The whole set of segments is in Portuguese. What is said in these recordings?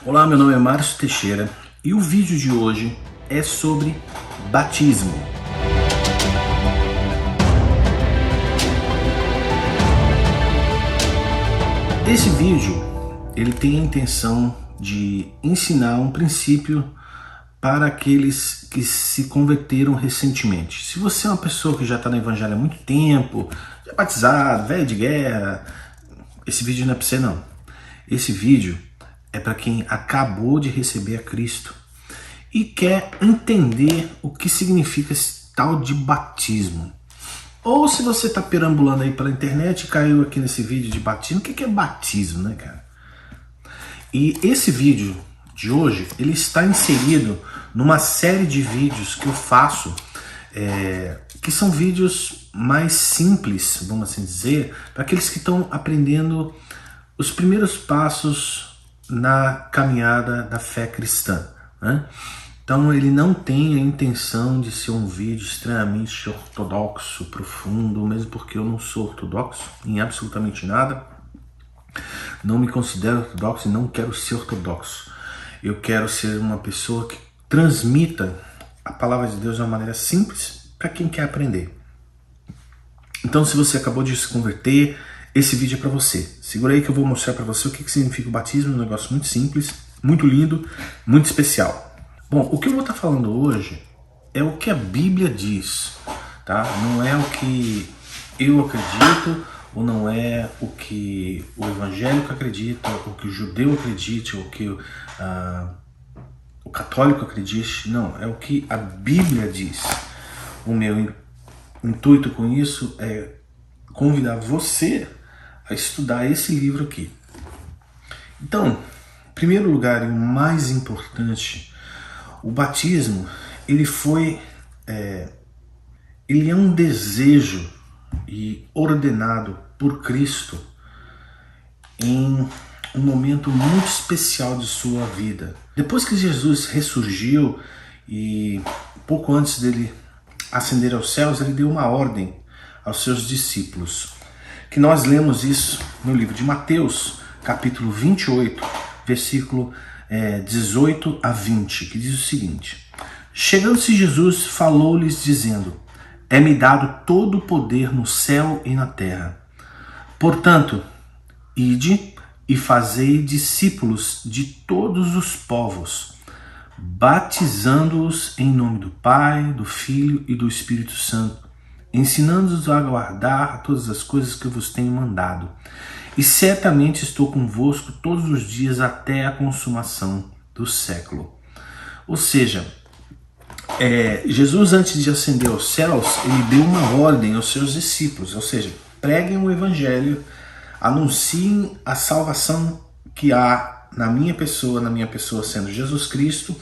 Olá, meu nome é Márcio Teixeira e o vídeo de hoje é sobre batismo. Esse vídeo ele tem a intenção de ensinar um princípio para aqueles que se converteram recentemente. Se você é uma pessoa que já está no evangelho há muito tempo, já é batizado, velho de guerra, esse vídeo não é para você não. Esse vídeo é para quem acabou de receber a Cristo e quer entender o que significa esse tal de batismo. Ou se você está perambulando aí pela internet e caiu aqui nesse vídeo de batismo, o que é batismo, né, cara? E esse vídeo de hoje, ele está inserido numa série de vídeos que eu faço, que são vídeos mais simples, vamos assim dizer, para aqueles que estão aprendendo os primeiros passos na caminhada da fé cristã, né? Então ele não tem a intenção de ser um vídeo extremamente ortodoxo, profundo, mesmo porque eu não sou ortodoxo em absolutamente nada. Não me considero ortodoxo e não quero ser ortodoxo. Eu quero ser uma pessoa que transmita a palavra de Deus de uma maneira simples para quem quer aprender. Então, se você acabou de se converter, esse vídeo é para você. Segura aí que eu vou mostrar para você o que significa o batismo, um negócio muito simples, muito lindo, muito especial. Bom, o que eu vou estar falando hoje é o que a Bíblia diz, tá? Não é o que eu acredito, ou não é o que o evangélico acredita, o que o judeu acredite, ou o que o católico acredite. Não, é o que a Bíblia diz. O meu intuito com isso é convidar você a estudar esse livro aqui. Então, em primeiro lugar e o mais importante, o batismo ele é um desejo e ordenado por Cristo em um momento muito especial de sua vida. Depois que Jesus ressurgiu e pouco antes dele ascender aos céus, ele deu uma ordem aos seus discípulos, que nós lemos isso no livro de Mateus, capítulo 28, versículo 18 a 20, que diz o seguinte: Chegando-se Jesus, falou-lhes dizendo: É-me dado todo o poder no céu e na terra. Portanto, ide e fazei discípulos de todos os povos, batizando-os em nome do Pai, do Filho e do Espírito Santo, ensinando-os a guardar todas as coisas que eu vos tenho mandado. E certamente estou convosco todos os dias até a consumação do século. Ou seja, Jesus, antes de ascender aos céus, ele deu uma ordem aos seus discípulos, ou seja, preguem o evangelho, anunciem a salvação que há na minha pessoa sendo Jesus Cristo,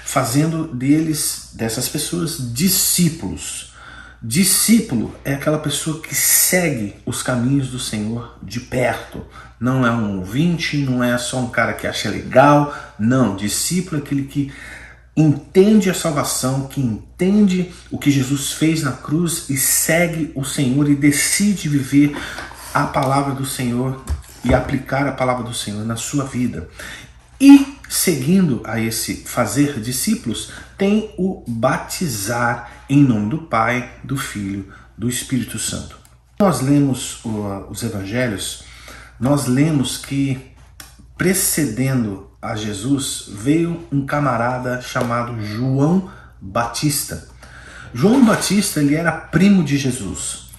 fazendo dessas pessoas, discípulos. Discípulo é aquela pessoa que segue os caminhos do Senhor de perto. Não é um ouvinte, não é só um cara que acha legal. Não, discípulo é aquele que entende a salvação, que entende o que Jesus fez na cruz e segue o Senhor e decide viver a palavra do Senhor e aplicar a palavra do Senhor na sua vida. E seguindo a esse fazer discípulos, tem o batizar em nome do Pai, do Filho, do Espírito Santo. Nós lemos os evangelhos, nós lemos que precedendo a Jesus veio um camarada chamado João Batista. João Batista, ele era primo de Jesus.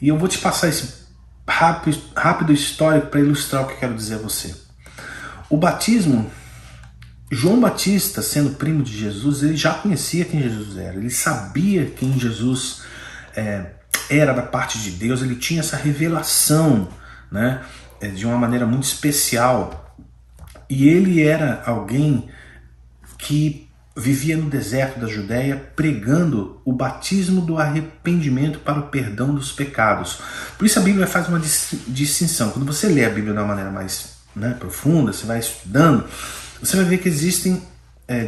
E eu vou te passar esse rápido histórico para ilustrar o que eu quero dizer a você. O batismo, João Batista, sendo primo de Jesus, ele já conhecia quem Jesus era, ele sabia quem Jesus era da parte de Deus, ele tinha essa revelação, né, de uma maneira muito especial. E ele era alguém que vivia no deserto da Judéia pregando o batismo do arrependimento para o perdão dos pecados. Por isso a Bíblia faz uma distinção. Quando você lê a Bíblia de uma maneira mais profunda, você vai estudando, você vai ver que existem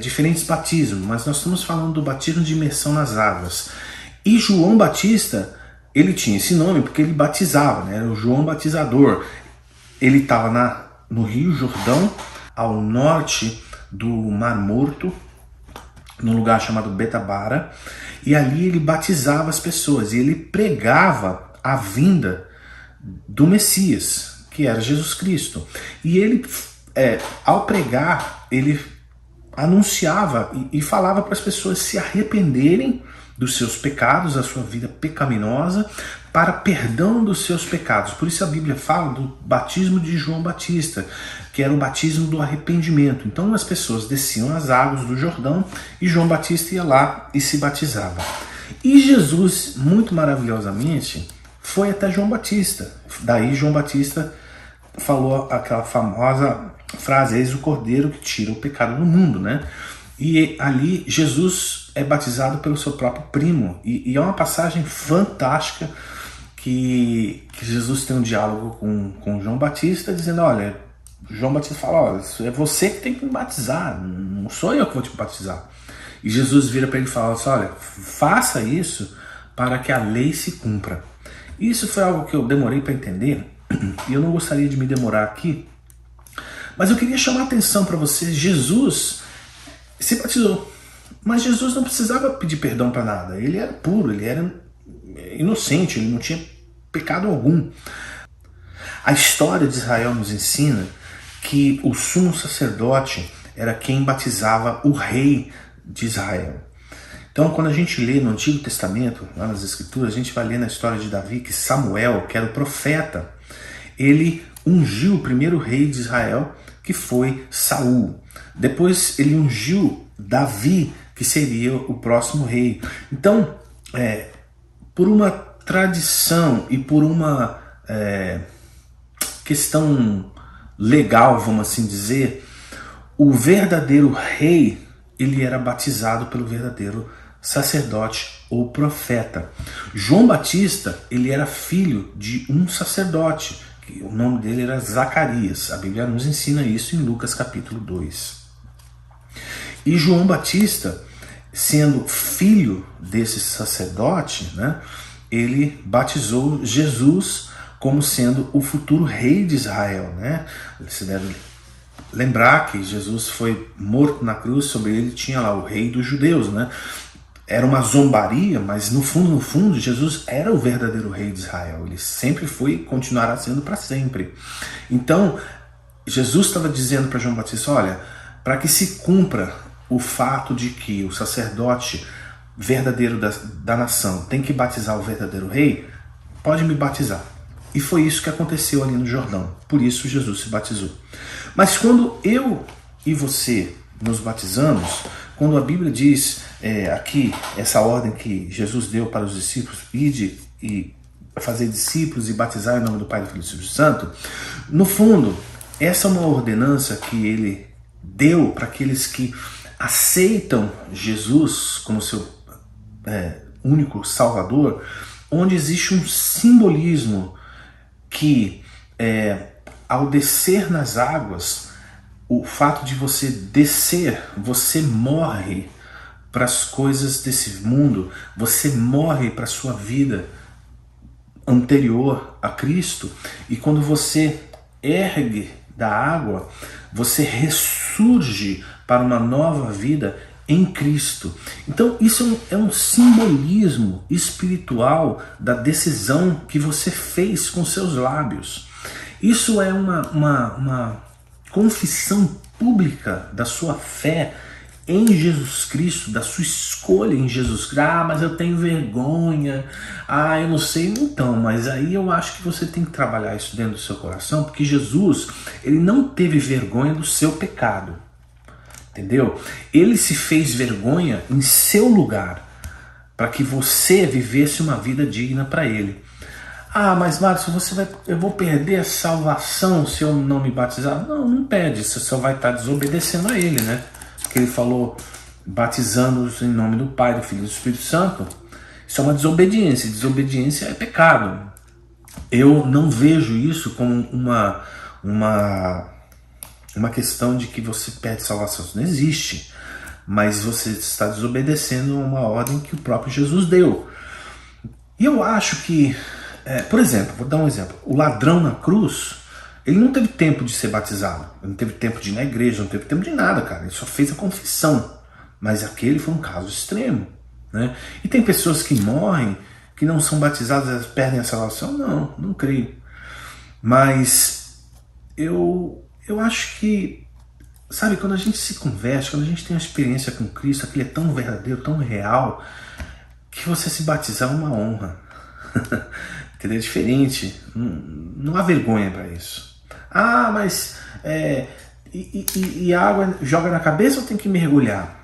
diferentes batismos, mas nós estamos falando do batismo de imersão nas águas. E João Batista, ele tinha esse nome porque ele batizava, né? Era o João Batizador. Ele estava no Rio Jordão, ao norte do Mar Morto, num lugar chamado Betabara, e ali ele batizava as pessoas, e ele pregava a vinda do Messias, que era Jesus Cristo. E ele, ao pregar, ele anunciava e falava para as pessoas se arrependerem dos seus pecados, da sua vida pecaminosa, para perdão dos seus pecados. Por isso a Bíblia fala do batismo de João Batista, que era o batismo do arrependimento. Então as pessoas desciam as águas do Jordão e João Batista ia lá e se batizava. E Jesus, muito maravilhosamente, foi até João Batista. Daí João Batista falou aquela famosa frase: eis o Cordeiro que tira o pecado do mundo, né? E ali Jesus é batizado pelo seu próprio primo. E é uma passagem fantástica que Jesus tem um diálogo com João Batista, dizendo: olha, João Batista fala, olha, é você que tem que me batizar, não sou eu que vou te batizar. E Jesus vira para ele e fala assim: olha, faça isso para que a lei se cumpra. Isso foi algo que eu demorei para entender, e eu não gostaria de me demorar aqui, mas eu queria chamar a atenção para vocês. Jesus se batizou, mas Jesus não precisava pedir perdão para nada. Ele era puro, ele era inocente, ele não tinha pecado algum. A história de Israel nos ensina que o sumo sacerdote era quem batizava o rei de Israel. Então, quando a gente lê no Antigo Testamento, lá nas Escrituras, a gente vai ler na história de Davi que Samuel, que era o profeta, ele ungiu o primeiro rei de Israel, que foi Saul. Depois ele ungiu Davi, que seria o próximo rei. Então, por uma tradição e por uma questão legal, vamos assim dizer, o verdadeiro rei, ele era batizado pelo verdadeiro sacerdote ou profeta. João Batista, ele era filho de um sacerdote, que o nome dele era Zacarias. A Bíblia nos ensina isso em Lucas capítulo 2. E João Batista, sendo filho desse sacerdote, né, ele batizou Jesus como sendo o futuro rei de Israel, né? Você deve lembrar que Jesus foi morto na cruz, sobre ele tinha lá o rei dos judeus, né? Era uma zombaria, mas no fundo, Jesus era o verdadeiro rei de Israel. Ele sempre foi e continuará sendo para sempre. Então, Jesus estava dizendo para João Batista: olha, para que se cumpra o fato de que o sacerdote verdadeiro da nação tem que batizar o verdadeiro rei, pode me batizar. E foi isso que aconteceu ali no Jordão. Por isso Jesus se batizou. Mas quando eu e você nos batizamos, quando a Bíblia diz aqui, essa ordem que Jesus deu para os discípulos, ide e fazer discípulos e batizar em nome do Pai, do Filho e do Espírito Santo, no fundo, essa é uma ordenança que ele deu para aqueles que aceitam Jesus como seu único Salvador, onde existe um simbolismo que ao descer nas águas, o fato de você descer, você morre para as coisas desse mundo, você morre para a sua vida anterior a Cristo, e quando você ergue da água, você ressurge para uma nova vida em Cristo. Então isso é um simbolismo espiritual da decisão que você fez com seus lábios. Isso é uma confissão pública da sua fé em Jesus Cristo, da sua escolha em Jesus Cristo. Ah, mas eu tenho vergonha, eu não sei. Então, mas aí eu acho que você tem que trabalhar isso dentro do seu coração, porque Jesus, ele não teve vergonha do seu pecado, entendeu? Ele se fez vergonha em seu lugar, para que você vivesse uma vida digna para ele. Ah, mas Márcio, eu vou perder a salvação se eu não me batizar? Não, não perde, você só vai estar desobedecendo a ele, né? Porque ele falou, batizando-os em nome do Pai, do Filho e do Espírito Santo. Isso é uma desobediência, desobediência é pecado. Eu não vejo isso como uma questão de que você perde salvação. Isso não existe, mas você está desobedecendo uma ordem que o próprio Jesus deu. E eu acho que, por exemplo, vou dar um exemplo, o ladrão na cruz, Ele não teve tempo de ser batizado, ele não teve tempo de ir na igreja, não teve tempo de nada, cara. Ele só fez a confissão. Mas aquele foi um caso extremo, né? E tem pessoas que morrem, que não são batizadas, elas perdem a salvação? Não, não creio. Mas eu acho que, sabe, quando a gente se converte, quando a gente tem uma experiência com Cristo, aquilo é tão verdadeiro, tão real, que você se batizar é uma honra. Entendeu? É diferente. Não há vergonha para isso. Ah, mas e a água joga na cabeça ou tem que mergulhar?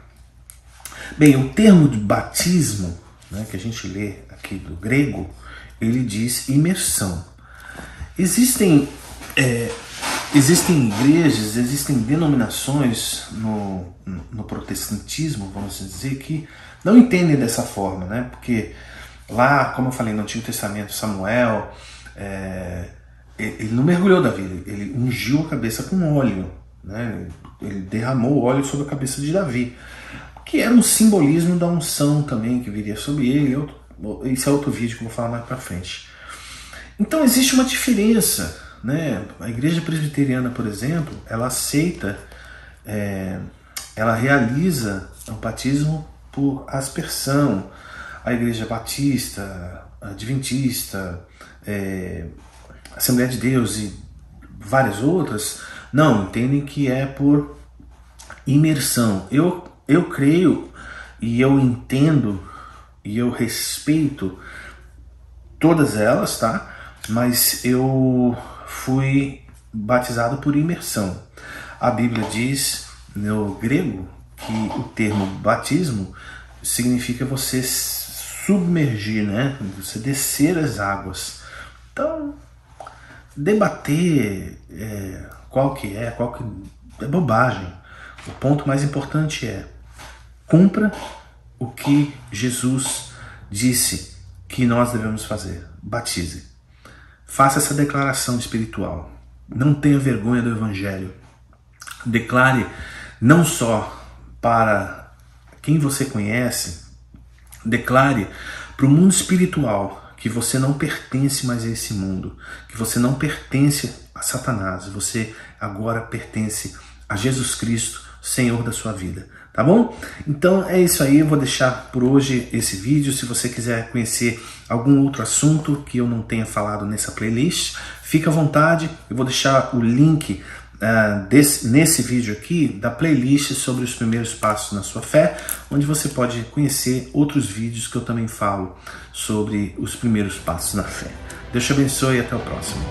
Bem, o termo de batismo, né, que a gente lê aqui do grego, ele diz imersão. Existem igrejas, existem denominações no protestantismo, vamos dizer, que não entendem dessa forma, né? Porque lá, como eu falei, no Antigo Testamento, Samuel, ele não mergulhou Davi, ele ungiu a cabeça com óleo, né? Ele derramou óleo sobre a cabeça de Davi, que era um simbolismo da unção também que viria sobre ele. Esse é outro vídeo que eu vou falar mais pra frente. Então existe uma diferença, né? A igreja presbiteriana, por exemplo, ela aceita, ela realiza o batismo por aspersão. A igreja batista, adventista, Assembleia de Deus e várias outras, não, entendem que é por imersão. Eu creio e eu entendo e eu respeito todas elas, tá? Mas eu fui batizado por imersão. A Bíblia diz no grego que o termo batismo significa você submergir, né? Você descer as águas. Então, debater qual que é bobagem. O ponto mais importante é: cumpra o que Jesus disse que nós devemos fazer. Batize. Faça essa declaração espiritual. Não tenha vergonha do Evangelho. Declare não só para quem você conhece, declare para o mundo espiritual que você não pertence mais a esse mundo, que você não pertence a Satanás, você agora pertence a Jesus Cristo, Senhor da sua vida. Tá bom? Então é isso aí, eu vou deixar por hoje esse vídeo. Se você quiser conhecer algum outro assunto que eu não tenha falado nessa playlist, fica à vontade, eu vou deixar o link nesse vídeo aqui da playlist sobre os primeiros passos na sua fé, onde você pode conhecer outros vídeos que eu também falo sobre os primeiros passos na fé. Deus te abençoe e até o próximo.